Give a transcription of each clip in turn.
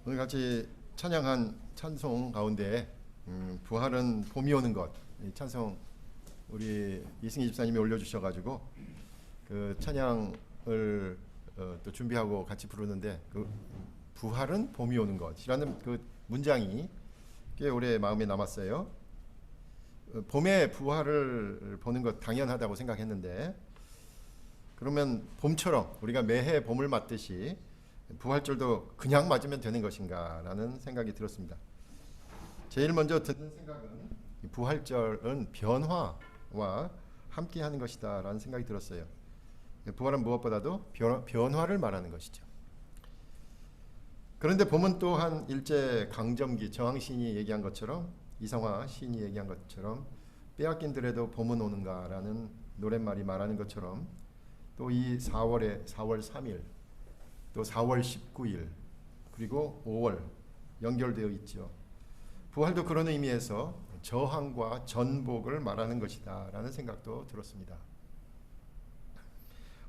오늘 같이 찬양한 찬송 가운데 부활은 봄이 오는 것, 이 찬송 우리 이승희 집사님이 올려주셔가지고 그 찬양을 또 준비하고 같이 부르는데, 그 부활은 봄이 오는 것이라는 그 문장이 꽤 오래 마음에 남았어요. 봄에 부활을 보는 것 당연하다고 생각했는데, 그러면 봄처럼 우리가 매해 봄을 맞듯이 부활절도 그냥 맞으면 되는 것인가 라는 생각이 들었습니다. 제일 먼저 드는 생각은 부활절은 변화와 함께 하는 것이다 라는 생각이 들었어요. 부활은 무엇보다도 변화를 말하는 것이죠. 그런데 봄은 또한 일제 강점기 정황시인이 얘기한 것처럼, 이성화 시인이 얘기한 것처럼 빼앗긴들에도 봄은 오는가 라는 노랫말이 말하는 것처럼, 또 이 4월 3일, 또 4월 19일, 그리고 5월 연결되어 있죠. 부활도 그런 의미에서 저항과 전복을 말하는 것이다 라는 생각도 들었습니다.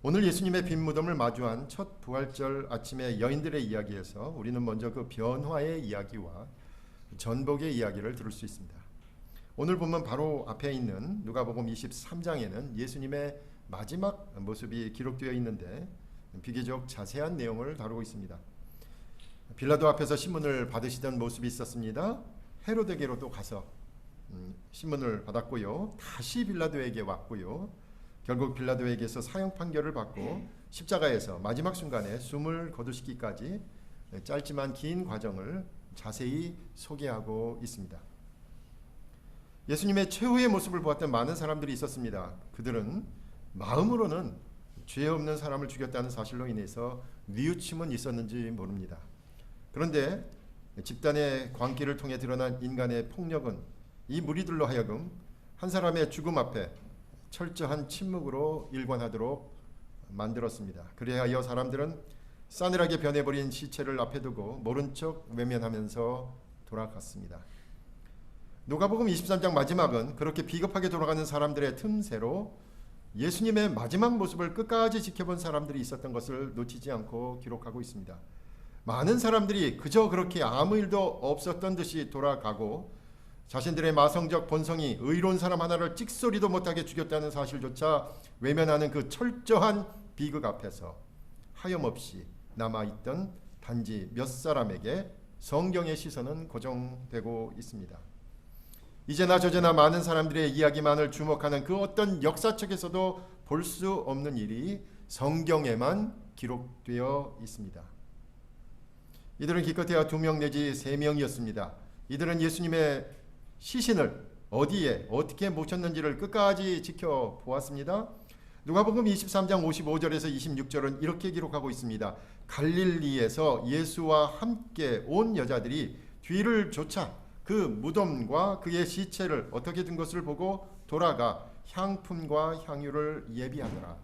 오늘 예수님의 빈 무덤을 마주한 첫 부활절 아침의 여인들의 이야기에서 우리는 먼저 그 변화의 이야기와 전복의 이야기를 들을 수 있습니다. 오늘 보면 바로 앞에 있는 누가복음 23장에는 예수님의 마지막 모습이 기록되어 있는데 비교적 자세한 내용을 다루고 있습니다. 빌라도 앞에서 신문을 받으시던 모습이 있었습니다. 헤로데게로 또 가서 신문을 받았고요. 다시 빌라도에게 왔고요. 결국 빌라도에게서 사형 판결을 받고 십자가에서 마지막 순간에 숨을 거두시기까지 짧지만 긴 과정을 자세히 소개하고 있습니다. 예수님의 최후의 모습을 보았던 많은 사람들이 있었습니다. 그들은 마음으로는 죄 없는 사람을 죽였다는 사실로 인해서 뉘우침은 있었는지 모릅니다. 그런데 집단의 광기를 통해 드러난 인간의 폭력은 이 무리들로 하여금 한 사람의 죽음 앞에 철저한 침묵으로 일관하도록 만들었습니다. 그래야 사람들은 싸늘하게 변해버린 시체를 앞에 두고 모른 척 외면하면서 돌아갔습니다. 누가복음 23장 마지막은 그렇게 비겁하게 돌아가는 사람들의 틈새로 예수님의 마지막 모습을 끝까지 지켜본 사람들이 있었던 것을 놓치지 않고 기록하고 있습니다. 많은 사람들이 그저 그렇게 아무 일도 없었던 듯이 돌아가고 자신들의 마성적 본성이 의로운 사람 하나를 찍소리도 못하게 죽였다는 사실조차 외면하는 그 철저한 비극 앞에서 하염없이 남아있던 단지 몇 사람에게 성경의 시선은 고정되고 있습니다. 이제나 저제나 많은 사람들의 이야기만을 주목하는 그 어떤 역사책에서도 볼 수 없는 일이 성경에만 기록되어 있습니다. 이들은 기껏해야 2명 내지 3명이었습니다. 이들은 예수님의 시신을 어디에 어떻게 묻혔는지를 끝까지 지켜보았습니다. 누가복음 23장 55절에서 26절은 이렇게 기록하고 있습니다. 갈릴리에서 예수와 함께 온 여자들이 뒤를 쫓아 그 무덤과 그의 시체를 어떻게 된 것을 보고 돌아가 향품과 향유를 예비하더라.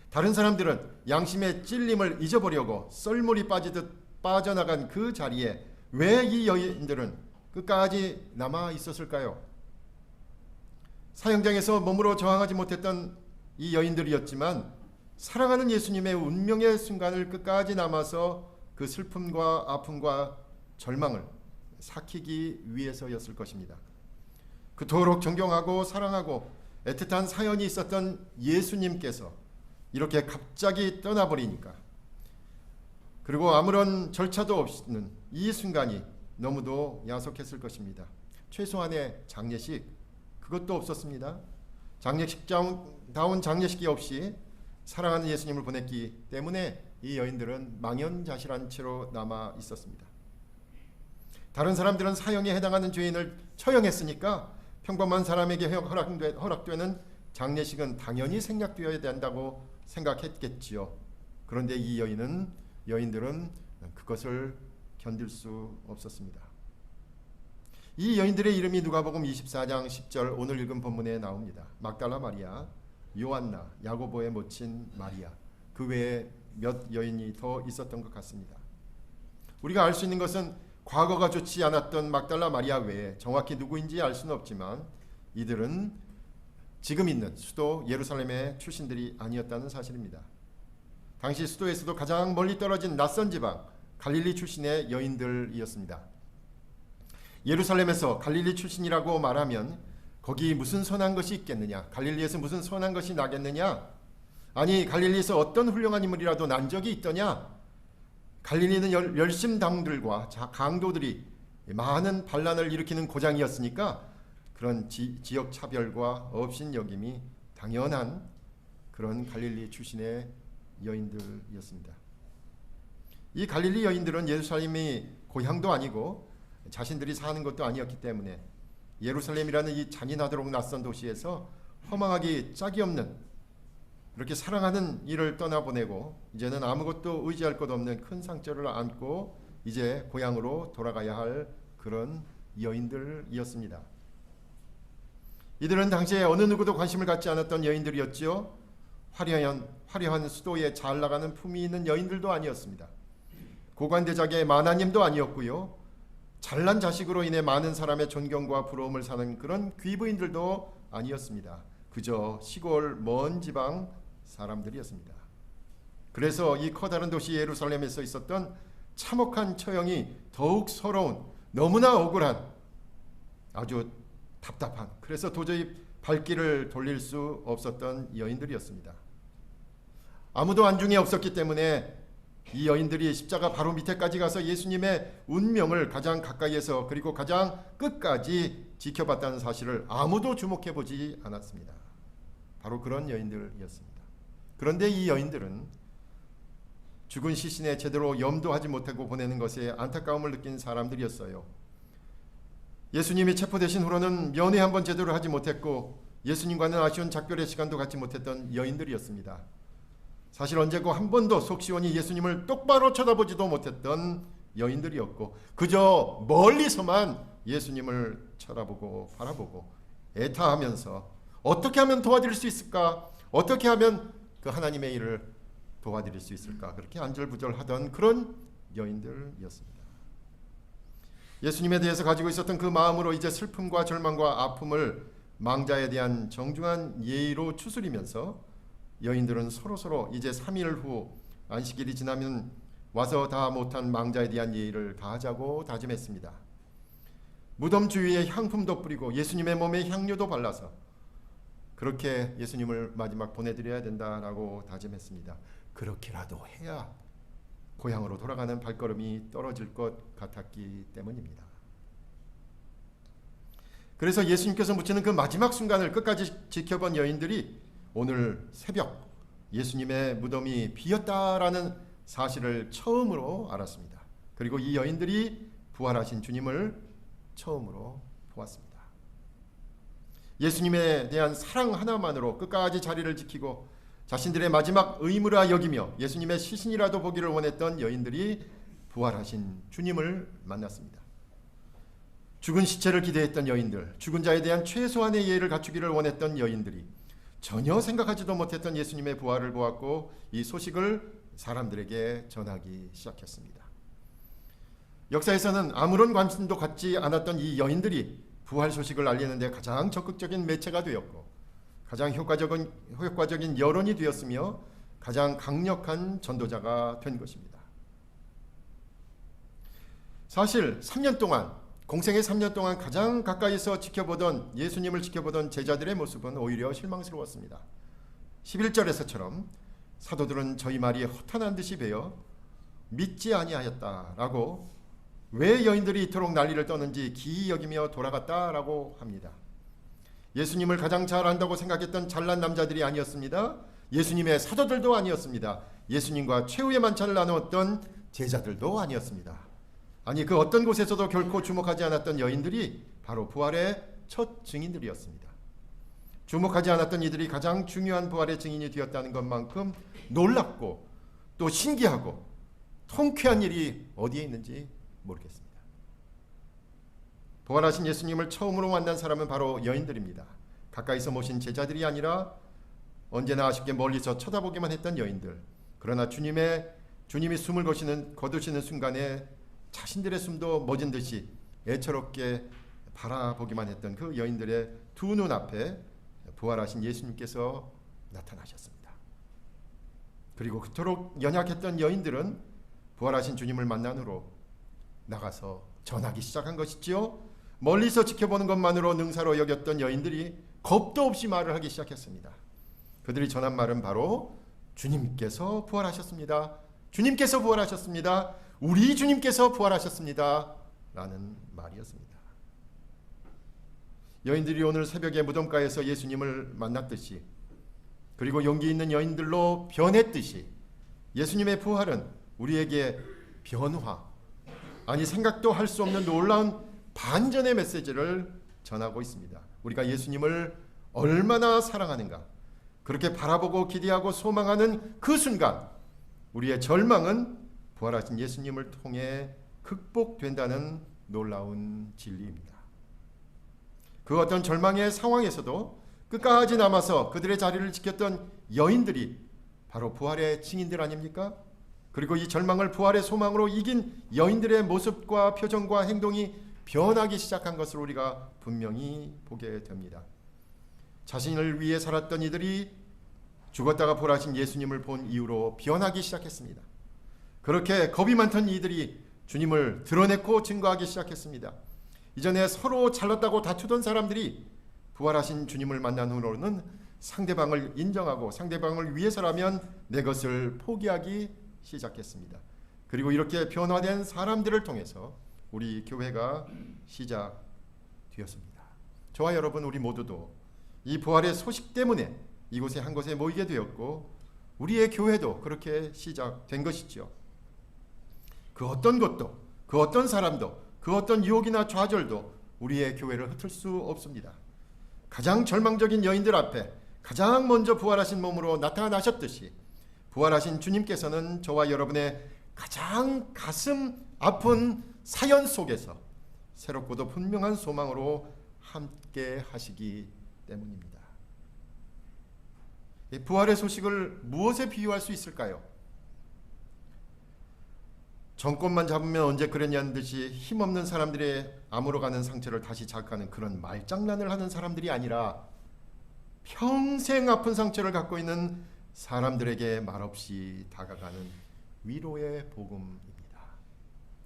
다른 사람들은 양심의 찔림을 잊어보려고 썰물이 빠지듯 빠져나간 그 자리에 왜 이 여인들은 끝까지 남아 있었을까요? 사형장에서 몸으로 저항하지 못했던 이 여인들이었지만 사랑하는 예수님의 운명의 순간을 끝까지 남아서 그 슬픔과 아픔과 절망을 삭히기 위해서였을 것입니다. 그토록 존경하고 사랑하고 애틋한 사연이 있었던 예수님께서 이렇게 갑자기 떠나버리니까, 그리고 아무런 절차도 없는 이 순간이 너무도 야속했을 것입니다. 최소한의 장례식, 그것도 없었습니다. 장례식다운 장례식이 없이 사랑하는 예수님을 보냈기 때문에 이 여인들은 망연자실한 채로 남아 있었습니다. 다른 사람들은 사형에 해당하는 죄인을 처형했으니까 평범한 사람에게 허락되는 장례식은 당연히 생략되어야 된다고 생각했겠지요. 그런데 이 여인들은 그것을 견딜 수 없었습니다. 이 여인들의 이름이 누가복음 24장 10절 오늘 읽은 본문에 나옵니다. 막달라 마리아, 요한나, 야고보의 모친 마리아, 그 외에 몇 여인이 더 있었던 것 같습니다. 우리가 알 수 있는 것은 과거가 좋지 않았던 막달라 마리아 외에 정확히 누구인지 알 수는 없지만 이들은 지금 있는 수도 예루살렘의 출신들이 아니었다는 사실입니다. 당시 수도에서도 가장 멀리 떨어진 낯선 지방 갈릴리 출신의 여인들이었습니다. 예루살렘에서 갈릴리 출신이라고 말하면 거기 무슨 선한 것이 있겠느냐? 갈릴리에서 무슨 선한 것이 나겠느냐? 아니 갈릴리에서 어떤 훌륭한 인물이라도 난 적이 있더냐? 갈릴리는 열심당들과 강도들이 많은 반란을 일으키는 고장이었으니까 그런 지역 차별과 업신여김이 당연한 그런 갈릴리 출신의 여인들이었습니다. 이 갈릴리 여인들은 예루살렘이 고향도 아니고 자신들이 사는 것도 아니었기 때문에 예루살렘이라는 이 잔인하도록 낯선 도시에서 허망하기 짝이 없는 그렇게 사랑하는 이를 떠나보내고 이제는 아무것도 의지할 것 없는 큰 상처를 안고 이제 고향으로 돌아가야 할 그런 여인들이었습니다. 이들은 당시에 어느 누구도 관심을 갖지 않았던 여인들이었지요. 화려한 수도에 잘 나가는 품위 있는 여인들도 아니었습니다. 고관대작의 마나님도 아니었고요. 잘난 자식으로 인해 많은 사람의 존경과 부러움을 사는 그런 귀부인들도 아니었습니다. 그저 시골 먼 지방 사람들이었습니다. 그래서 이 커다란 도시 예루살렘에서 있었던 참혹한 처형이 더욱 서러운, 너무나 억울한, 아주 답답한, 그래서 도저히 발길을 돌릴 수 없었던 여인들이었습니다. 아무도 안중에 없었기 때문에 이 여인들이 십자가 바로 밑에까지 가서 예수님의 운명을 가장 가까이에서 그리고 가장 끝까지 지켜봤다는 사실을 아무도 주목해보지 않았습니다. 바로 그런 여인들이었습니다. 그런데 이 여인들은 죽은 시신에 제대로 염도하지 못하고 보내는 것에 안타까움을 느낀 사람들이었어요. 예수님이 체포되신 후로는 면회 한번 제대로 하지 못했고 예수님과는 아쉬운 작별의 시간도 갖지 못했던 여인들이었습니다. 사실 언제고 한 번도 속 시원히 예수님을 똑바로 쳐다보지도 못했던 여인들이었고 그저 멀리서만 예수님을 쳐다보고 바라보고 애타하면서 어떻게 하면 도와드릴 수 있을까? 어떻게 하면 그 하나님의 일을 도와드릴 수 있을까? 그렇게 안절부절하던 그런 여인들이었습니다. 예수님에 대해서 가지고 있었던 그 마음으로 이제 슬픔과 절망과 아픔을 망자에 대한 정중한 예의로 추스리면서 여인들은 서로서로 이제 3일 후 안식일이 지나면 와서 다 못한 망자에 대한 예의를 다하자고 다짐했습니다. 무덤 주위에 향품도 뿌리고 예수님의 몸에 향료도 발라서 그렇게 예수님을 마지막 보내드려야 된다라고 다짐했습니다. 그렇게라도 해야 고향으로 돌아가는 발걸음이 떨어질 것 같았기 때문입니다. 그래서 예수님께서 묻히는 그 마지막 순간을 끝까지 지켜본 여인들이 오늘 새벽 예수님의 무덤이 비었다라는 사실을 처음으로 알았습니다. 그리고 이 여인들이 부활하신 주님을 처음으로 보았습니다. 예수님에 대한 사랑 하나만으로 끝까지 자리를 지키고 자신들의 마지막 의무라 여기며 예수님의 시신이라도 보기를 원했던 여인들이 부활하신 주님을 만났습니다. 죽은 시체를 기대했던 여인들, 죽은 자에 대한 최소한의 예의를 갖추기를 원했던 여인들이 전혀 생각하지도 못했던 예수님의 부활을 보았고 이 소식을 사람들에게 전하기 시작했습니다. 역사에서는 아무런 관심도 갖지 않았던 이 여인들이 부활 소식을 알리는 데 가장 적극적인 매체가 되었고 가장 효과적인 여론이 되었으며 가장 강력한 전도자가 된 것입니다. 사실 3년 동안 공생의 3년 동안 가장 가까이서 지켜보던 예수님을 지켜보던 제자들의 모습은 오히려 실망스러웠습니다. 11절에서처럼 사도들은 저희 말이 허탄한 듯이 배어 믿지 아니하였다라고 왜 여인들이 이토록 난리를 떠는지 기이 여기며 돌아갔다라고 합니다. 예수님을 가장 잘 안다고 생각했던 잘난 남자들이 아니었습니다. 예수님의 사도들도 아니었습니다. 예수님과 최후의 만찬을 나누었던 제자들도 아니었습니다. 아니 그 어떤 곳에서도 결코 주목하지 않았던 여인들이 바로 부활의 첫 증인들이었습니다. 주목하지 않았던 이들이 가장 중요한 부활의 증인이 되었다는 것만큼 놀랍고 또 신기하고 통쾌한 일이 어디에 있는지 모르겠습니다. 부활하신 예수님을 처음으로 만난 사람은 바로 여인들입니다. 가까이서 모신 제자들이 아니라 언제나 아쉽게 멀리서 쳐다보기만 했던 여인들. 그러나 주님이 숨을 거두시는 순간에 자신들의 숨도 멎은 듯이 애처롭게 바라보기만 했던 그 여인들의 두 눈앞에 부활하신 예수님께서 나타나셨습니다. 그리고 그토록 연약했던 여인들은 부활하신 주님을 만난 후로 나가서 전하기 시작한 것이지요. 멀리서 지켜보는 것만으로 능사로 여겼던 여인들이 겁도 없이 말을 하기 시작했습니다. 그들이 전한 말은 바로 주님께서 부활하셨습니다. 주님께서 부활하셨습니다. 우리 주님께서 부활하셨습니다. 라는 말이었습니다. 여인들이 오늘 새벽에 무덤가에서 예수님을 만났듯이, 그리고 용기 있는 여인들로 변했듯이, 예수님의 부활은 우리에게 변화, 아니 생각도 할 수 없는 놀라운 반전의 메시지를 전하고 있습니다. 우리가 예수님을 얼마나 사랑하는가, 그렇게 바라보고 기대하고 소망하는 그 순간 우리의 절망은 부활하신 예수님을 통해 극복된다는 놀라운 진리입니다. 그 어떤 절망의 상황에서도 끝까지 남아서 그들의 자리를 지켰던 여인들이 바로 부활의 증인들 아닙니까? 그리고 이 절망을 부활의 소망으로 이긴 여인들의 모습과 표정과 행동이 변하기 시작한 것을 우리가 분명히 보게 됩니다. 자신을 위해 살았던 이들이 죽었다가 부활하신 예수님을 본 이후로 변하기 시작했습니다. 그렇게 겁이 많던 이들이 주님을 드러내고 증거하기 시작했습니다. 이전에 서로 잘났다고 다투던 사람들이 부활하신 주님을 만난 후로는 상대방을 인정하고 상대방을 위해서라면 내 것을 포기하기 시작했습니다. 그리고 이렇게 변화된 사람들을 통해서 우리 교회가 시작되었습니다. 저와 여러분, 우리 모두도 이 부활의 소식 때문에 이곳에 한 곳에 모이게 되었고, 우리의 교회도 그렇게 시작된 것이죠. 그 어떤 것도, 그 어떤 사람도, 그 어떤 유혹이나 좌절도 우리의 교회를 흩을 수 없습니다. 가장 절망적인 여인들 앞에 가장 먼저 부활하신 몸으로 나타나셨듯이, 부활하신 주님께서는 저와 여러분의 가장 가슴 아픈 사연 속에서 새롭고도 분명한 소망으로 함께 하시기 때문입니다. 이 부활의 소식을 무엇에 비유할 수 있을까요? 정권만 잡으면 언제 그랬냐는 듯이 힘없는 사람들의 암으로 가는 상처를 다시 자극하는 그런 말장난을 하는 사람들이 아니라, 평생 아픈 상처를 갖고 있는 사람들에게 말없이 다가가는 위로의 복음입니다.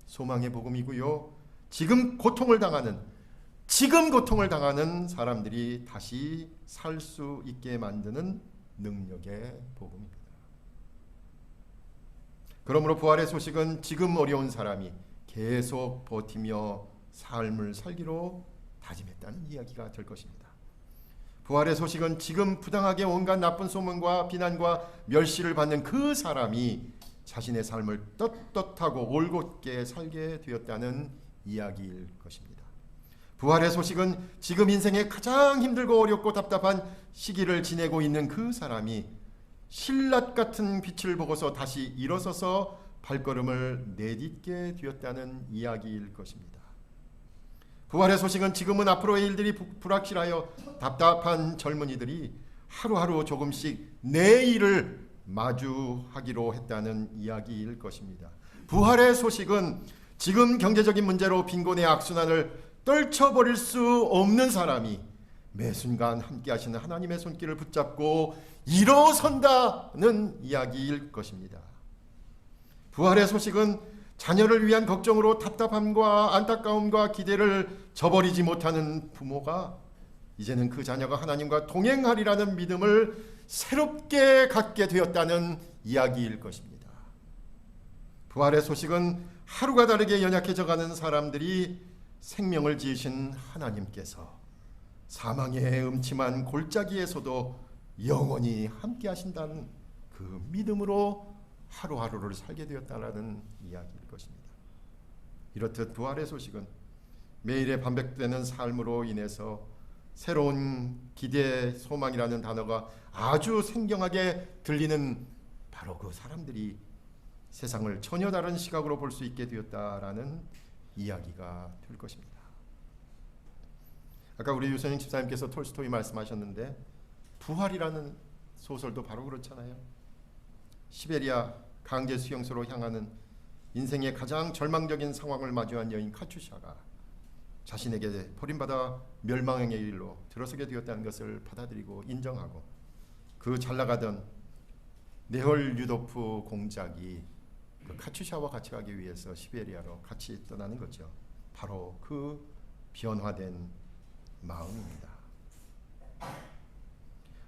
소망의 복음이고요. 지금 고통을 당하는 사람들이 다시 살 수 있게 만드는 능력의 복음입니다. 그러므로 부활의 소식은 지금 어려운 사람이 계속 버티며 삶을 살기로 다짐했다는 이야기가 될 것입니다. 부활의 소식은 지금 부당하게 온갖 나쁜 소문과 비난과 멸시를 받는 그 사람이 자신의 삶을 떳떳하고 올곧게 살게 되었다는 이야기일 것입니다. 부활의 소식은 지금 인생에 가장 힘들고 어렵고 답답한 시기를 지내고 있는 그 사람이 신라 같은 빛을 보고서 다시 일어서서 발걸음을 내딛게 되었다는 이야기일 것입니다. 부활의 소식은 지금은 앞으로의 일들이 불확실하여 답답한 젊은이들이 하루하루 조금씩 내일을 마주하기로 했다는 이야기일 것입니다. 부활의 소식은 지금 경제적인 문제로 빈곤의 악순환을 떨쳐버릴 수 없는 사람이 매 순간 함께 하시는 하나님의 손길을 붙잡고 일어선다는 이야기일 것입니다. 부활의 소식은 자녀를 위한 걱정으로 답답함과 안타까움과 기대를 저버리지 못하는 부모가 이제는 그 자녀가 하나님과 동행하리라는 믿음을 새롭게 갖게 되었다는 이야기일 것입니다. 부활의 소식은 하루가 다르게 연약해져가는 사람들이 생명을 지으신 하나님께서 사망의 음침한 골짜기에서도 영원히 함께 하신다는 그 믿음으로 하루하루를 살게 되었다는 이야기일 것입니다. 이렇듯 부활의 소식은 매일의 반복되는 삶으로 인해서 새로운 기대, 소망이라는 단어가 아주 생경하게 들리는 바로 그 사람들이 세상을 전혀 다른 시각으로 볼 수 있게 되었다라는 이야기가 될 것입니다. 아까 우리 유선영 집사님께서 톨스토이 말씀하셨는데, 부활이라는 소설도 바로 그렇잖아요. 시베리아 강제 수용소로 향하는 인생의 가장 절망적인 상황을 마주한 여인 카츄샤가 자신에게 버림받아 멸망의 일로 들어서게 되었다는 것을 받아들이고 인정하고, 그 잘나가던 네홀 유도프 공작이 그 카츄샤와 같이 가기 위해서 시베리아로 같이 떠나는 거죠. 바로 그 변화된 마음입니다.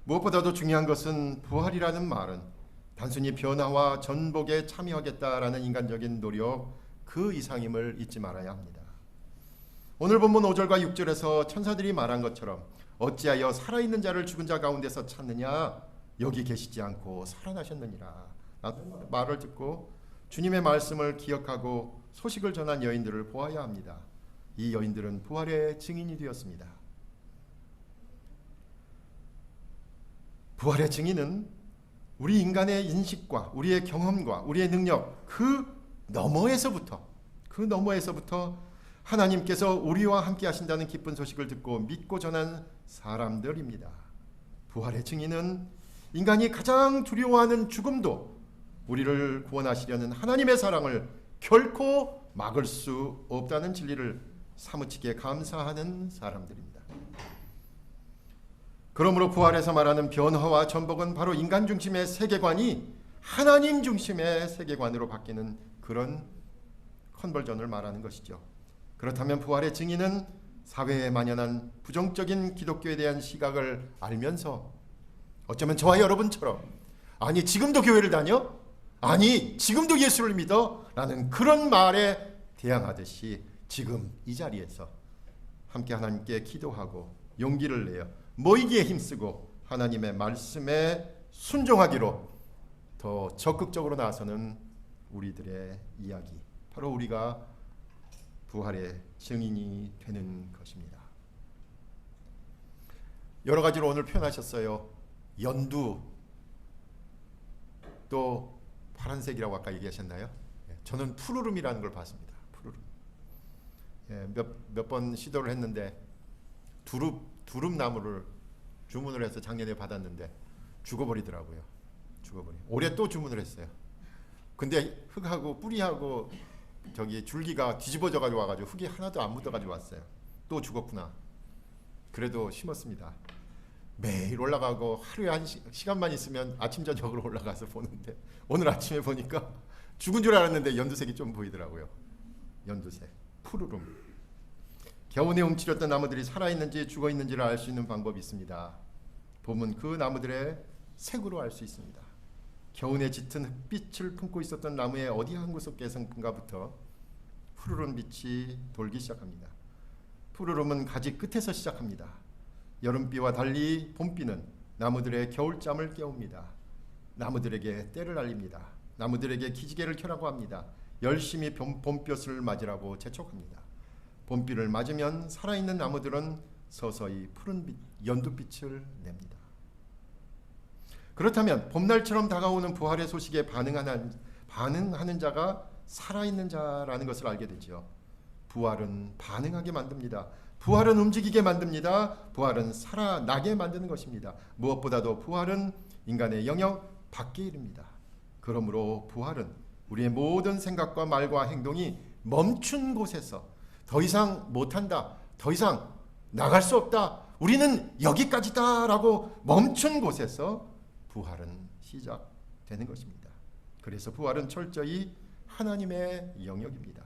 무엇보다도 중요한 것은 부활이라는 말은 단순히 변화와 전복에 참여하겠다라는 인간적인 노력 그 이상임을 잊지 말아야 합니다. 오늘 본문 5절과 6절에서 천사들이 말한 것처럼 어찌하여 살아있는 자를 죽은 자 가운데서 찾느냐, 여기 계시지 않고 살아나셨느니라 라는 말을 듣고 주님의 말씀을 기억하고 소식을 전한 여인들을 보아야 합니다. 이 여인들은 부활의 증인이 되었습니다. 부활의 증인은 우리 인간의 인식과 우리의 경험과 우리의 능력 그 너머에서부터 하나님께서 우리와 함께 하신다는 기쁜 소식을 듣고 믿고 전한 사람들입니다. 부활의 증인은 인간이 가장 두려워하는 죽음도 우리를 구원하시려는 하나님의 사랑을 결코 막을 수 없다는 진리를 사무치게 감사하는 사람들입니다. 그러므로 부활에서 말하는 변화와 전복은 바로 인간 중심의 세계관이 하나님 중심의 세계관으로 바뀌는 그런 컨버전을 말하는 것이죠. 그렇다면 부활의 증인은 사회에 만연한 부정적인 기독교에 대한 시각을 알면서 어쩌면 저와 여러분처럼 아니 지금도 교회를 다녀? 아니 지금도 예수를 믿어? 라는 그런 말에 대항하듯이 지금 이 자리에서 함께 하나님께 기도하고 용기를 내어 모이기에 힘쓰고 하나님의 말씀에 순종하기로 더 적극적으로 나서는 우리들의 이야기, 바로 우리가 부활의 증인이 되는 것입니다. 여러 가지로 오늘 표현하셨어요. 연두, 또 파란색이라고 아까 얘기하셨나요? 저는 푸르름이라는 걸 봤습니다. 푸르름. 몇 번 시도를 했는데 두릅나무를 주문을 해서 작년에 받았는데 죽어버리더라고요. 올해 또 주문을 했어요. 근데 흙하고 뿌리하고 저기 줄기가 뒤집어져 가지고 와가지고 흙이 하나도 안 묻어가지고 왔어요. 또 죽었구나. 그래도 심었습니다. 매일 올라가고 하루에 한 시간만 있으면 아침 저녁으로 올라가서 보는데 오늘 아침에 보니까 죽은 줄 알았는데 연두색이 좀 보이더라고요. 연두색, 푸르름. 겨우내 움츠렸던 나무들이 살아있는지 죽어있는지를 알 수 있는 방법이 있습니다. 보면 그 나무들의 색으로 알 수 있습니다. 겨우내 짙은 흑빛을 품고 있었던 나무의 어디 한 구석에선가부터 푸르른 빛이 돌기 시작합니다. 푸르름은 가지 끝에서 시작합니다. 여름비와 달리 봄비는 나무들의 겨울잠을 깨웁니다. 나무들에게 때를 알립니다. 나무들에게 기지개를 켜라고 합니다. 열심히 봄볕을 맞으라고 재촉합니다. 봄비를 맞으면 살아있는 나무들은 서서히 푸른 빛, 연두빛을 냅니다. 그렇다면 봄날처럼 다가오는 부활의 소식에 반응하는 자가 살아있는 자라는 것을 알게 되죠. 부활은 반응하게 만듭니다. 부활은 움직이게 만듭니다. 부활은 살아나게 만드는 것입니다. 무엇보다도 부활은 인간의 영역 밖의 일입니다. 그러므로 부활은 우리의 모든 생각과 말과 행동이 멈춘 곳에서 더 이상 못한다, 더 이상 나갈 수 없다, 우리는 여기까지다 라고 멈춘 곳에서 부활은 시작되는 것입니다. 그래서 부활은 철저히 하나님의 영역입니다.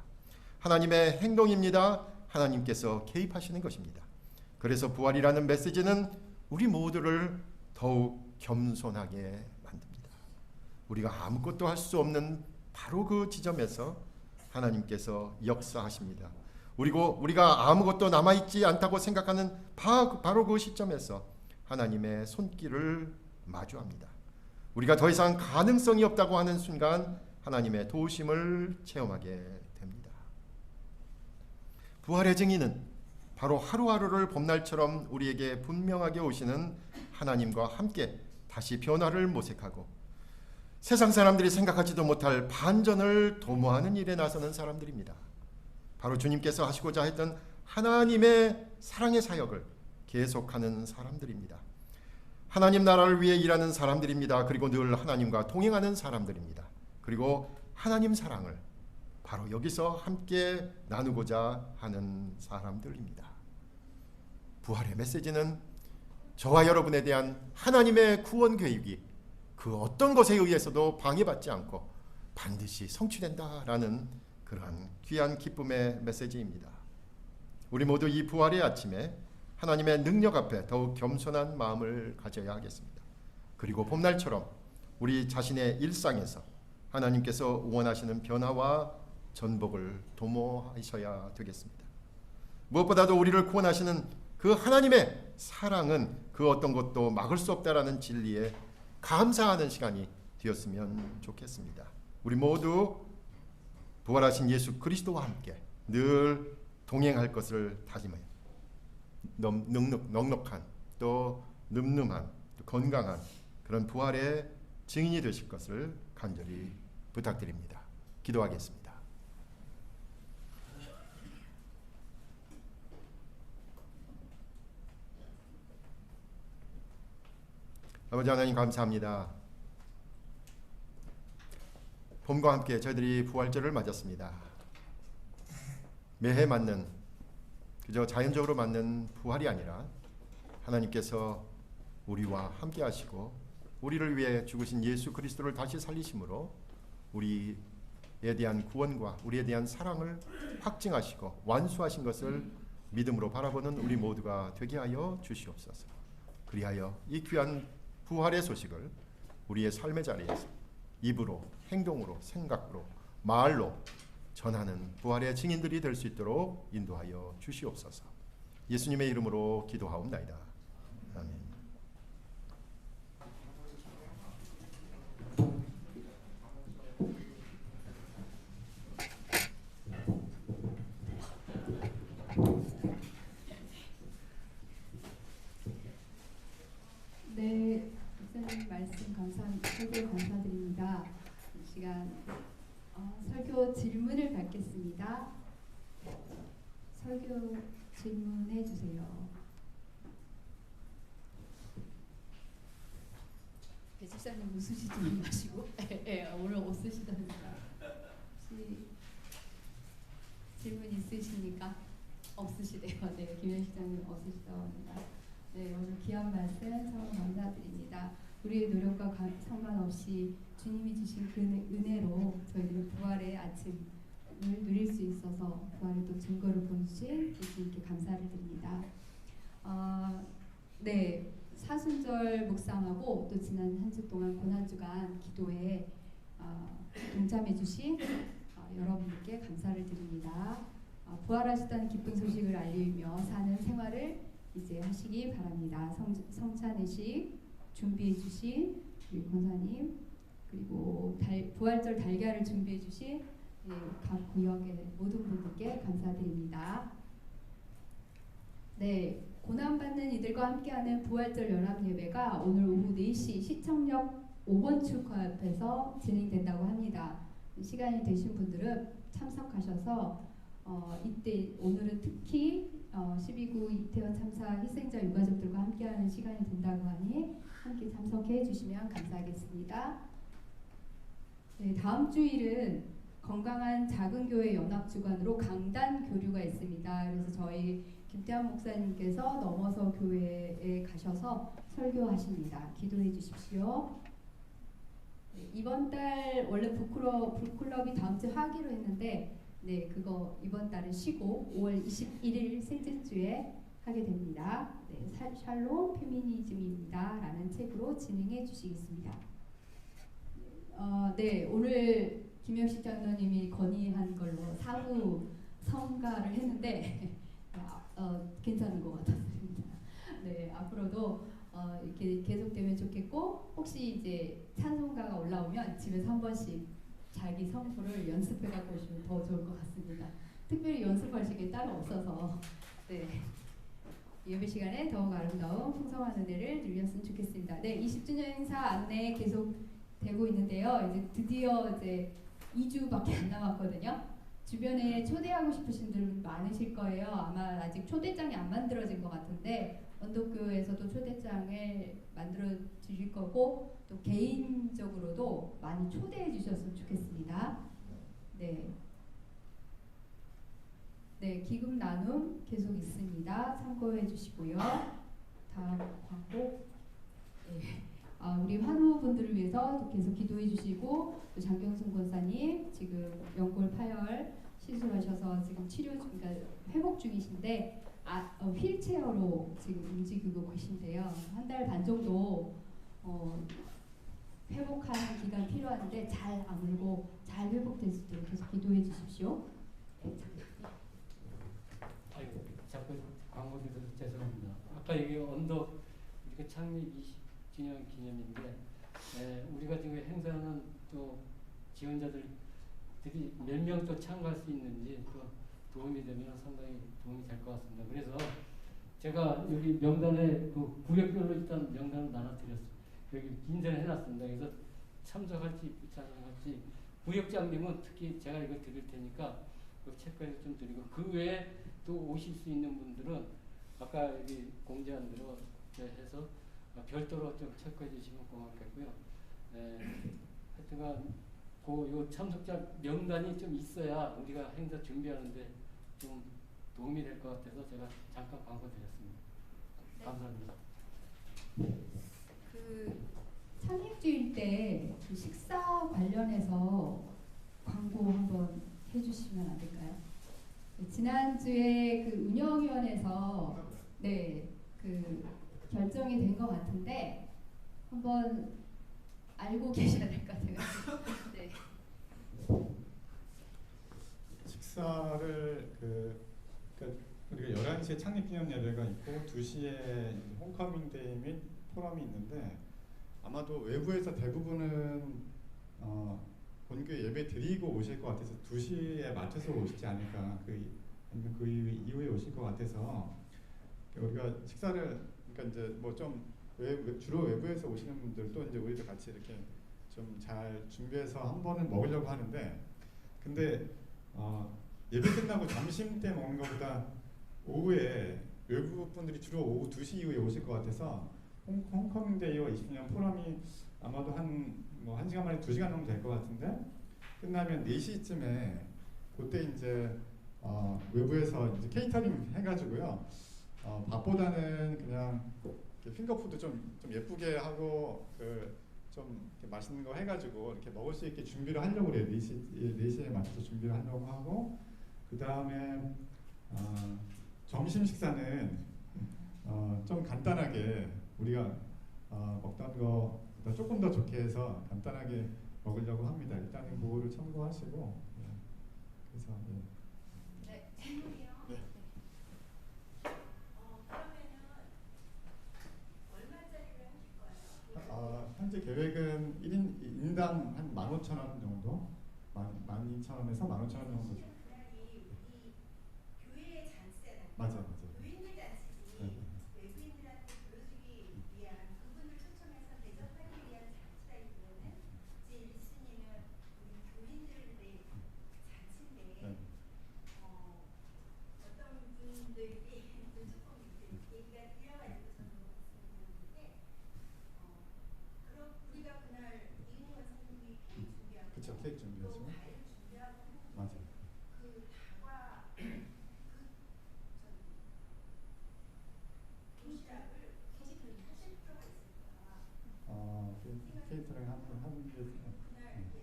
하나님의 행동입니다. 하나님께서 개입하시는 것입니다. 그래서 부활이라는 메시지는 우리 모두를 더욱 겸손하게 만듭니다. 우리가 아무것도 할 수 없는 바로 그 지점에서 하나님께서 역사하십니다. 그리고 우리가 아무것도 남아있지 않다고 생각하는 바로 그 시점에서 하나님의 손길을 마주합니다. 우리가 더 이상 가능성이 없다고 하는 순간 하나님의 도우심을 체험하게 됩니다. 부활의 증인은 바로 하루하루를 봄날처럼 우리에게 분명하게 오시는 하나님과 함께 다시 변화를 모색하고 세상 사람들이 생각하지도 못할 반전을 도모하는 일에 나서는 사람들입니다. 바로 주님께서 하시고자 했던 하나님의 사랑의 사역을 계속하는 사람들입니다. 하나님 나라를 위해 일하는 사람들입니다. 그리고 늘 하나님과 동행하는 사람들입니다. 그리고 하나님 사랑을 바로 여기서 함께 나누고자 하는 사람들입니다. 부활의 메시지는 저와 여러분에 대한 하나님의 구원 계획이 그 어떤 것에 의해서도 방해받지 않고 반드시 성취된다라는 그러한 귀한 기쁨의 메시지입니다. 우리 모두 이 부활의 아침에 하나님의 능력 앞에 더욱 겸손한 마음을 가져야 하겠습니다. 그리고 봄날처럼 우리 자신의 일상에서 하나님께서 원하시는 변화와 전복을 도모하셔야 되겠습니다. 무엇보다도 우리를 구원하시는 그 하나님의 사랑은 그 어떤 것도 막을 수 없다라는 진리에 감사하는 시간이 되었으면 좋겠습니다. 우리 모두 부활하신 예수 그리스도와 함께 늘 동행할 것을 다짐해요. 넉넉한 또 늠름한 또 건강한 그런 부활의 증인이 되실 것을 간절히 부탁드립니다. 기도하겠습니다. 아버지 하나님 감사합니다. 봄과 함께 저희들이 부활절을 맞았습니다. 매해 맞는 그저 자연적으로 맞는 부활이 아니라 하나님께서 우리와 함께 하시고 우리를 위해 죽으신 예수 그리스도를 다시 살리심으로 우리에 대한 구원과 우리에 대한 사랑을 확증하시고 완수하신 것을 믿음으로 바라보는 우리 모두가 되게 하여 주시옵소서. 그리하여 이 귀한 부활의 소식을 우리의 삶의 자리에서 입으로, 행동으로, 생각으로, 말로 전하는 부활의 증인들이 될 수 있도록 인도하여 주시옵소서. 예수님의 이름으로 기도하옵나이다. 아멘. 네, 목사님 말씀 설교 감사드립니다. 이 시간 설교 질문을 받겠습니다. 설교 질문해 주세요. 배집사님 웃으시지 마시고 오늘 웃으시다니까. 혹시 질문 있으십니까? 없으시대요. 네, 김현 시장님 없으시다고 합니다. 네, 오늘 귀한 말씀 참 감사드립니다. 우리의 노력과 상관없이 주님이 주신 그 은혜로 저희들이 부활의 아침을 누릴 수 있어서 부활의 또 증거를 보여주신 예수님께 감사를 드립니다. 네, 사순절 묵상하고 또 지난 한 주 동안 고난주간 기도에 동참해 주신 여러분께 감사를 드립니다. 부활하셨다는 기쁜 소식을 알리며 사는 생활을 이제 하시기 바랍니다. 성찬의식 준비해 주신 우리 권사님, 그리고 부활절 달걀을 준비해 주신 각 구역의 모든 분들께 감사드립니다. 네, 고난받는 이들과 함께하는 부활절 연합 예배가 오늘 오후 4시 시청역 5번 출구 앞에서 진행된다고 합니다. 시간이 되신 분들은 참석하셔서 이때 오늘은 특히 12구 이태원 참사 희생자 유가족들과 함께하는 시간이 된다고 하니 함께 참석해 주시면 감사하겠습니다. 네, 다음 주일은 건강한 작은 교회 연합 주관으로 강단 교류가 있습니다. 그래서 저희 김태환 목사님께서 넘어서 교회에 가셔서 설교하십니다. 기도해 주십시오. 네, 이번 달 원래 북클럽이 다음 주 하기로 했는데 네, 그거 이번 달은 쉬고 5월 21일 셋째 주에 하게 됩니다. 네, 샬롬 페미니즘입니다. 라는 책으로 진행해 주시겠습니다. 네, 오늘 김영식 장로님이 건의한 걸로 사후 성가를 했는데 괜찮은 것 같았습니다. 네, 앞으로도 이렇게 계속되면 좋겠고 혹시 이제 찬송가가 올라오면 집에서 한 번씩 자기 성부를 연습해 갖고 오시면 더 좋을 것 같습니다. 특별히 연습하실 게 따로 없어서 네, 예배 시간에 더욱 아름다운 풍성한 은혜를 누렸으면 좋겠습니다. 네, 20주년 행사 안내 계속 되고 있는데요. 이제 드디어 이제 2주밖에 안 남았거든요. 주변에 초대하고 싶으신 분들 많으실 거예요. 아마 아직 초대장이 안 만들어진 것 같은데 언덕교회에서도 초대장을 만들어 주실 거고 또 개인적으로도 많이 초대해 주셨으면 좋겠습니다. 네. 네, 기금 나눔 계속 있습니다. 참고해 주시고요. 다음 광고. 네. 우리 환우분들을 위해서 계속 기도해 주시고 또 장경순 권사님 지금 연골 파열 시술하셔서 지금 그러니까 회복 중이신데 휠체어로 지금 움직이고 계신데요. 한 달 반 정도 회복하는 기간 필요한데 잘 아물고 잘 회복될 수 있도록 계속 기도해 주십시오. 네, 아이고, 자꾸 광고 드려서 죄송합니다. 아까 여기 언덕 이렇게 창립 20주년 기념인데 우리가 지금 행사하는 또 지원자들이 몇 명 또 참가할 수 있는지 또 도움이 되면 상당히 도움이 될 것 같습니다. 그래서 제가 여기 명단에 그 구역별로 일단 명단을 나눠드렸어요. 여기 인쇄를 해놨습니다. 그래서 참석할지 참석할지 구역장님은 특히 제가 이걸 드릴 테니까 체크해서 좀 드리고 그 외에 또 오실 수 있는 분들은 아까 여기 공지한 대로 해서 별도로 좀 체크해 주시면 고맙겠고요. 하여튼간 요 참석자 명단이 좀 있어야 우리가 행사 준비하는데 좀 도움이 될 것 같아서 제가 잠깐 광고 드렸습니다. 네. 감사합니다. 그 창립주일 때그 식사 관련해서 광고 한번 해주시면 안 될까요? 지난주에 그 운영위원회에서 그 결정이 된 것 같은데 한번 알고 계셔야 될 것 같아요. 네. 식사를 그러니까 우리가 11시에 창립기념 예배가 있고 2시에 홈커밍데이 및 포럼이 있는데 아마도 외부에서 대부분은 본교에 예배 드리고 오실 것 같아서 2시에 맞춰서 오시지 않을까 아니면 그 이후에 오실 것 같아서 우리가 식사를 그러니까 이제 뭐 좀 주로 외부에서 오시는 분들도 이제 우리도 같이 이렇게 좀 잘 준비해서 한 번은 먹으려고 하는데 근데 예배 끝나고 점심 때 먹는 것보다 오후에 외부 분들이 주로 오후 2시 이후에 오실 것 같아서 홈커밍데이와 20주년 포럼이 아마도 한 1시간 만에 2시간 정도 될 것 같은데 끝나면 4시쯤에 그때 이제 외부에서 이제 케이터링 해가지고요 밥보다는 그냥 핑거푸드 좀 예쁘게 하고 좀 맛있는 거 해가지고 이렇게 먹을 수 있게 준비를 하려고 그래요. 4시에 맞춰서 준비를 하려고 하고 그 다음에 점심 식사는 좀 간단하게 우리가 먹던 거보다 조금 더 좋게 해서 간단하게 먹으려고 합니다. 일단은 그거를 참고하시고 그래서 네. 네. 현재 계획은 1인당 한 15,000원 정도? 12,000원에서 15,000원 정도. 교회의 잔치잖아요. 맞아요. 교인들 잔치지 네. 외부인들한테 보여주기 위한 그분을 초청해서 대접하기 위한 잔치라기보다는 제 1순위는 우리 교인들의 잔치인데 네. 어떤 분들이 조금 얘기가 틀려가지고 저는 말씀드렸는데 우리가 그날 이은희 원사님이 케이크 준비하고 그쵸, 케이크 준비하시고. 또 과일 준비하고 맞아요. 그 다과 도시락을 케이크를 하실 필요가 있을까? 케이터링 하는 게 그날 이렇게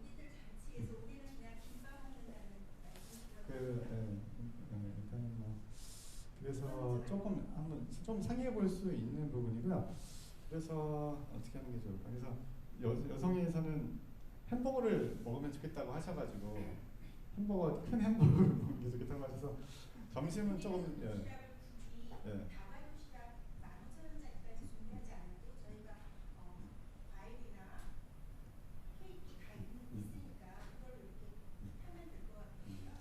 우리들 잔치에서 우리는 그냥 김밥 먹는다는 일단은 그래서 조금 한번 좀 상의해 볼 수 있는 부분이고요. 그래서 어떻게 하는 게 좋을까? 그래서 여성에서는 햄버거를 먹으면 좋겠다고 하셔가지고 큰 햄버거를 먹는 게 좋겠다고 하셔서 점심은 조금 도시락을 굳이 다과 도시락 15,000원짜리까지 준비하지 않아도 저희가 과일이나 케이크 다 있으니까 그걸 이렇게 하면 될 것 같아요. 그래서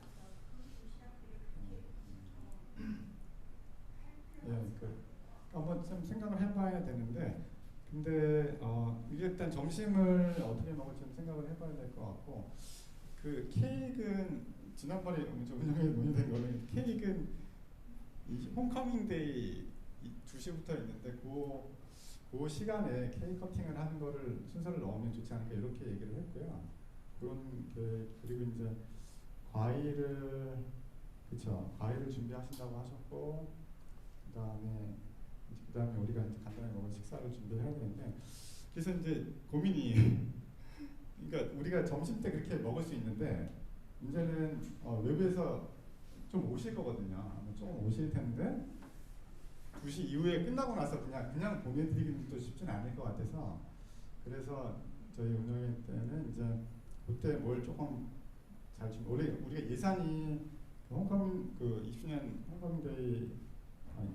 그 도시락들을 그렇게 할 필요가 한번 좀 생각을 해봐야 되는데 근데 이게 일단 점심을 어떻게 먹을지 좀 생각을 해봐야 될 것 같고 그 케이크는 지난번에 운영에 논의된 거는 케이크는 이 홈커밍데이 2시부터 있는데 그 시간에 케이크 커팅을 하는 거를 순서를 넣으면 좋지 않을까 이렇게 얘기를 했고요. 그리고 이제 과일을 준비하신다고 하셨고 그다음에 그다음에 우리가 이제 간단히 먹을 식사를 준비해야 되는데 그래서 이제 고민이 그러니까 우리가 점심 때 그렇게 먹을 수 있는데 문제는 외부에서 좀 오실 거거든요. 아마 조금 오실 텐데 2시 이후에 끝나고 나서 그냥 보내드리기는 또 쉽지는 않을 것 같아서 그래서 저희 운영회 때는 이제 그때 뭘 조금 잘 준비. 원래 우리가 예산이 홈커밍 20주년 홈커밍데이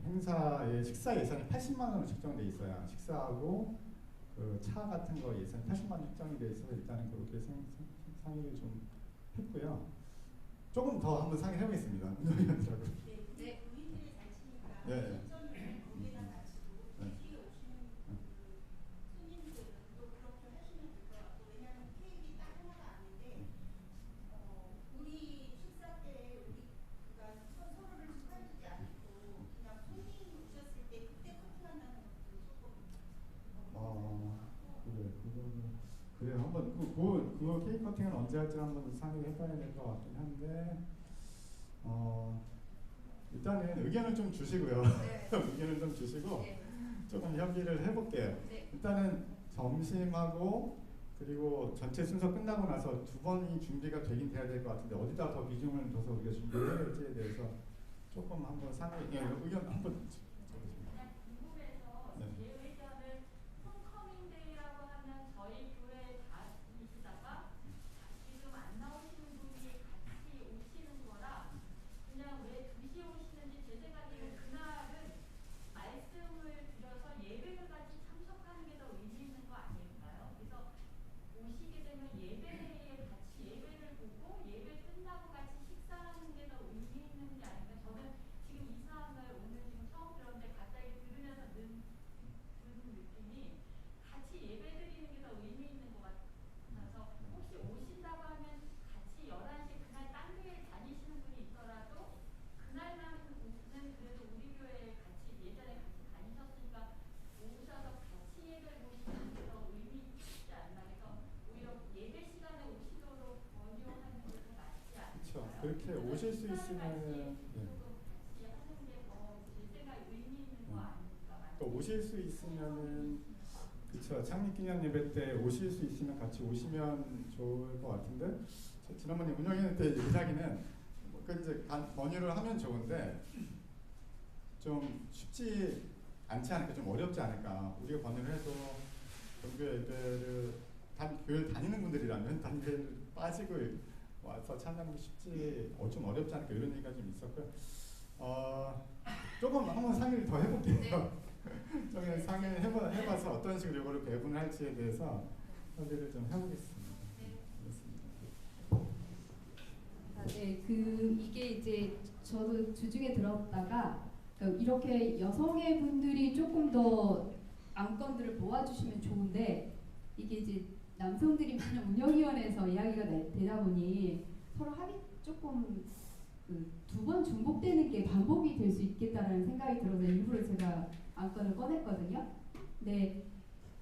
행사의 식사 예산이 80만 원으로 책정돼 있어요. 식사하고 그 차 같은 거 예산 80만 원 책정이 돼 있어서 일단은 그렇게 상의를 좀 했고요. 조금 더 한번 상의해 보겠습니다. 운영위원들하고. 네, 우리들이 잘 치니까 네. 시점을 거기다 맞추고 뒤에 오시는 손님들은 또 그렇게 하시면 될 것 같고 왜냐하면 케이크 딱 하나가 아닌데 우리 식사 때 우리가 서로를 축하해주지 않고 그냥 손님 오셨을 때 그때 커팅한다는 것도 조금 그래 한번 그 케이크 커팅은 언제 할지 한번 상의를 해봐야 될 것 같긴 한데 일단은 의견을 좀 주시고요. 네. 의견을 좀 주시고 네. 조금 협의를 해볼게요. 네. 일단은 점심하고 그리고 전체 순서 끝나고 나서 두 번이 준비가 되긴 돼야 될 것 같은데 어디다 더 비중을 둬서 우리가 준비를 해야 될지에 대해서 조금 한번 의견 한번 그냥 궁금해서 네. 제 의견은 홈커밍데이라고 하면 저희 교회에 다 계시다가 지금 안 나오시는 분이 같이 오시는 거라 그냥 왜 2시에 오시는지 제 생각에는 그날은 말씀을 드려서 예배를 같이 참석하는 게 더 의미 있는 거 아닐까요? 그래서 오시게 되면 예배에 같이 예배를 보고 예배 끝나고 같이 식사하는 게 더 의미 있는 게 아닌가. 저는 지금 이 사항을 오늘 지금 처음 들었는데 갑자기 들으면서 드는 느낌이 같이 예배 드리는 게 더 의미 있는 것 같아서 혹시 오신다고 하면 같이 11시 그날 딴 교회 다니시는 분이 있더라도 그날만 오는 그래도 우리 교회에 같이 예전에 같이 다니셨으니까 오셔서 같이 예배를 보시는 게 더 의미 있지 않나. 그래서 오히려 예배 시간에 오시도록 권유하는 게 더 낫지 않을까요? 그렇죠. 그렇게 오실 수 있으면 또 오실 수 있으면은 그렇죠. 창립기념 예배 때 오실 수 있으면 같이 오시면 좋을 것 같은데 지난번에 운영회 때 이야기는 그 이제 번유를 하면 좋은데 좀 쉽지 않지 않을까, 좀 어렵지 않을까. 우리가 번유를 해도 종교 예배를 교회를 다니는 분들이라면 단계를 빠지고 와서 참여하는 게 쉽지 좀 어렵지 않을까 이런 얘기가 좀 있었고요. 조금 한번 상의를 더 해볼게요. 좀 상의를 해봐서 어떤 식으로 이거를 배분할지에 대해서 협의를 좀 해보겠습니다. 네, 이게 이제 저도 주중에 들었다가 이렇게 여성의 분들이 조금 더 안건들을 모아주시면 좋은데 이게 이제 남성들이 그냥 운영위원회에서 이야기가 되다 보니 서로 합의 조금 두 번 중복되는 게 반복이 될 수 있겠다라는 생각이 들어서 일부러 제가 안건을 꺼냈거든요. 네,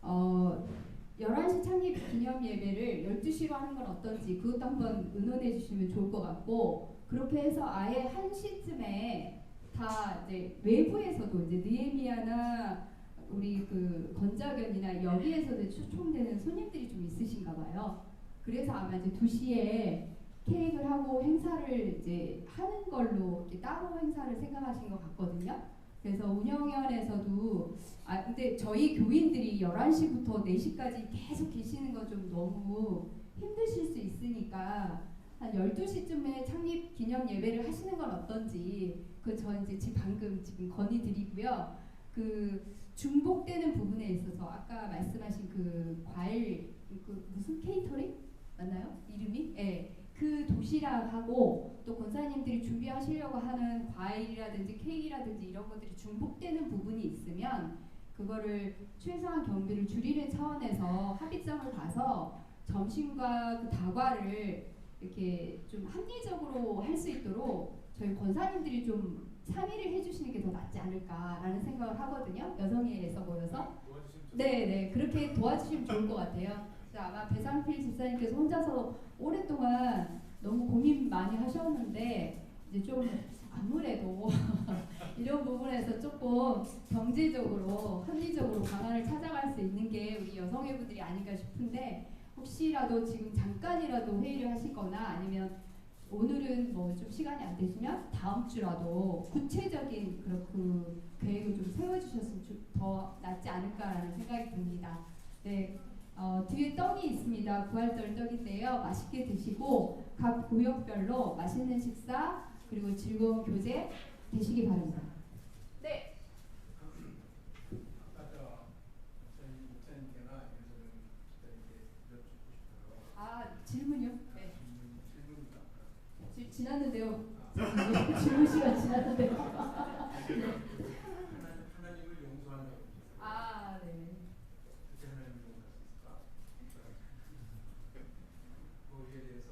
11시 창립 기념 예배를 12시로 하는 건 어떤지 그것도 한번 의논해 주시면 좋을 것 같고 그렇게 해서 아예 1시쯤에 다 이제 외부에서도 이제 느헤미야나 우리 건자견이나 여기에서도 초청되는 손님들이 좀 있으신가 봐요. 그래서 아마 이제 2시에 케이크를 하고 행사를 이제 하는 걸로 이렇게 따로 행사를 생각하신 것 같거든요. 그래서 운영위원회에서도 근데 저희 교인들이 11시부터 4시까지 계속 계시는 건 좀 너무 힘드실 수 있으니까 한 12시쯤에 창립 기념 예배를 하시는 건 어떤지 저 이제 방금 지금 건의드리고요. 중복되는 부분에 있어서 아까 말씀하신 과일 무슨 케이터링 맞나요? 이름이? 예. 도시락하고 또 권사님들이 준비하시려고 하는 과일이라든지 케이크라든지 이런 것들이 중복되는 부분이 있으면 그거를 최소한 경비를 줄이는 차원에서 합의점을 봐서 점심과 다과를 이렇게 좀 합리적으로 할 수 있도록 저희 권사님들이 좀 상의를 해주시는 게 더 낫지 않을까라는 생각을 하거든요. 여성회에서 모여서. 네, 그렇게 도와주시면 좋을 것 같아요. 아마 배상필 집사님께서 혼자서 오랫동안 너무 고민 많이 하셨는데 이제 좀 아무래도 이런 부분에서 조금 경제적으로 합리적으로 방안을 찾아갈 수 있는 게 우리 여성회부들이 아닌가 싶은데 혹시라도 지금 잠깐이라도 회의를 하시거나 아니면 오늘은 뭐 좀 시간이 안 되시면 다음 주라도 구체적인 그 계획을 좀 세워주셨으면 더 낫지 않을까라는 생각이 듭니다. 네, 뒤에 떡이 있습니다. 부활절 떡인데요. 맛있게 드시고 각 구역별로 맛있는 식사 그리고 즐거운 교제 되시기 바랍니다. 네. 아까 저희 목사님께나 여기서는 목사님께 여쭙고 싶어요. 아 질문이요? 네. 질문입니다. 지났는데요. 질문 시간 지났는데요. 하나님을 용서한다고 했어요. 아 네. 어떻게 하나님을 용서할 수 있을까? 거기에 대해서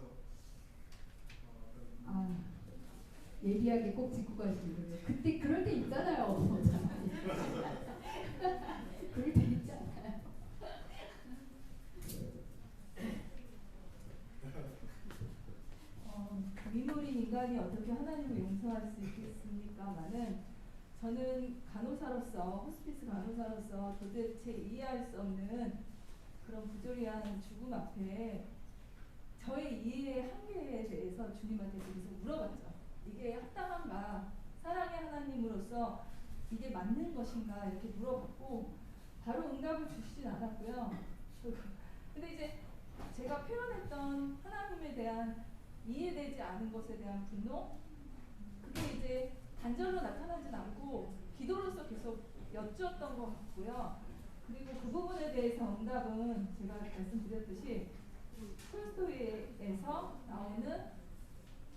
아 예리하게 꼭 짚고 가시는군요. 그때 그럴 때 있잖아요. 그럴 때 있잖아요. 미물인 인간이 어떻게 하나님을 용서할 수 있겠습니까마는 저는 간호사로서 호스피스 간호사로서 도대체 이해할 수 없는 그런 부조리한 죽음 앞에 저의 이해의 한계에 대해서 주님한테 계속 물어봤죠. 이게 합당한가? 사랑의 하나님으로서 이게 맞는 것인가? 이렇게 물어봤고 바로 응답을 주시진 않았고요. 근데 이제 제가 표현했던 하나님에 대한 이해되지 않은 것에 대한 분노, 그게 이제 단절로 나타나진 않고 기도로서 계속 여쭈었던 것 같고요. 그리고 그 부분에 대해서 응답은 제가 말씀드렸듯이 톨스토이에서 나오는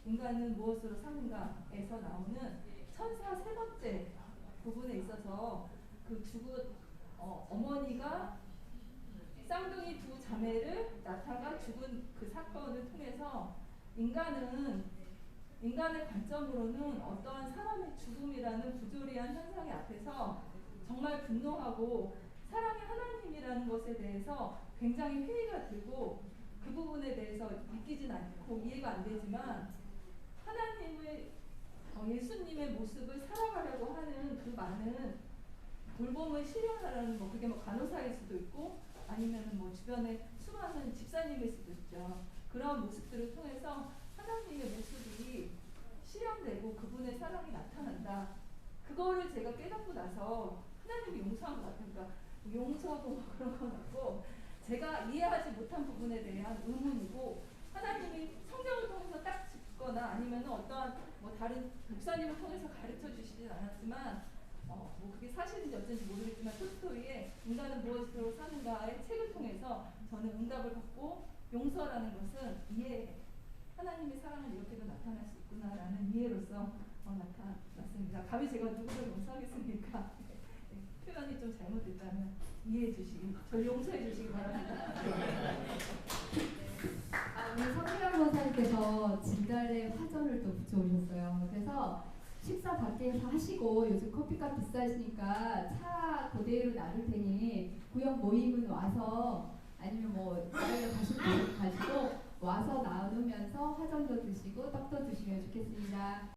인간은 무엇으로 사는가에서 나오는 천사 세 번째 부분에 있어서 그 죽은 어머니가 쌍둥이 두 자매를 낳다가 죽은 그 사건을 통해서 인간의 관점으로는 어떠한 사람의 죽음이라는 부조리한 현상의 앞에서 정말 분노하고 사랑의 하나님이라는 것에 대해서 굉장히 회의가 들고 그 부분에 대해서 믿기진 않고 이해가 안 되지만 하나님의 예수님의 모습을 살아가려고 하는 그 많은 돌봄을 실현하라는 뭐 그게 뭐 간호사일 수도 있고 아니면 뭐 주변에 수많은 집사님일 수도 있죠. 그런 모습들을 통해서 하나님의 모습이 실현되고 그분의 사랑이 나타난다. 그거를 제가 깨닫고 나서 하나님이 용서한 것 같아요. 그러니까 용서하고 뭐 그런 건 없고 제가 이해하지 못한 부분에 대한 의문이고 하나님이 성경을 통해서 딱 짚거나 아니면 어떠한 뭐 다른 목사님을 통해서 가르쳐 주시진 않았지만 뭐 그게 사실인지 어쩐지 모르겠지만 톨스토이의 인간은 무엇으로 사는가의 책을 통해서 저는 응답을 받고 용서라는 것은 하나님의 사랑은 이렇게도 나타날 수 있구나라는 이해로서 나타났습니다. 감히 제가 누구를 용서하겠습니까? 네, 표현이 좀 잘못됐다면 이해해 주시기, 저를 용서해 주시기 바랍니다. 우리 서미란 권사님께서 진달래 화전을 또 붙여오셨어요. 그래서 식사 밖에서 하시고 요즘 커피값 비싸지니까 차 그대로 나눌 테니 구역 모임은 와서 아니면 뭐 나라에 가실 분 가지고 와서 나누면서 화전도 드시고 떡도 드시면 좋겠습니다.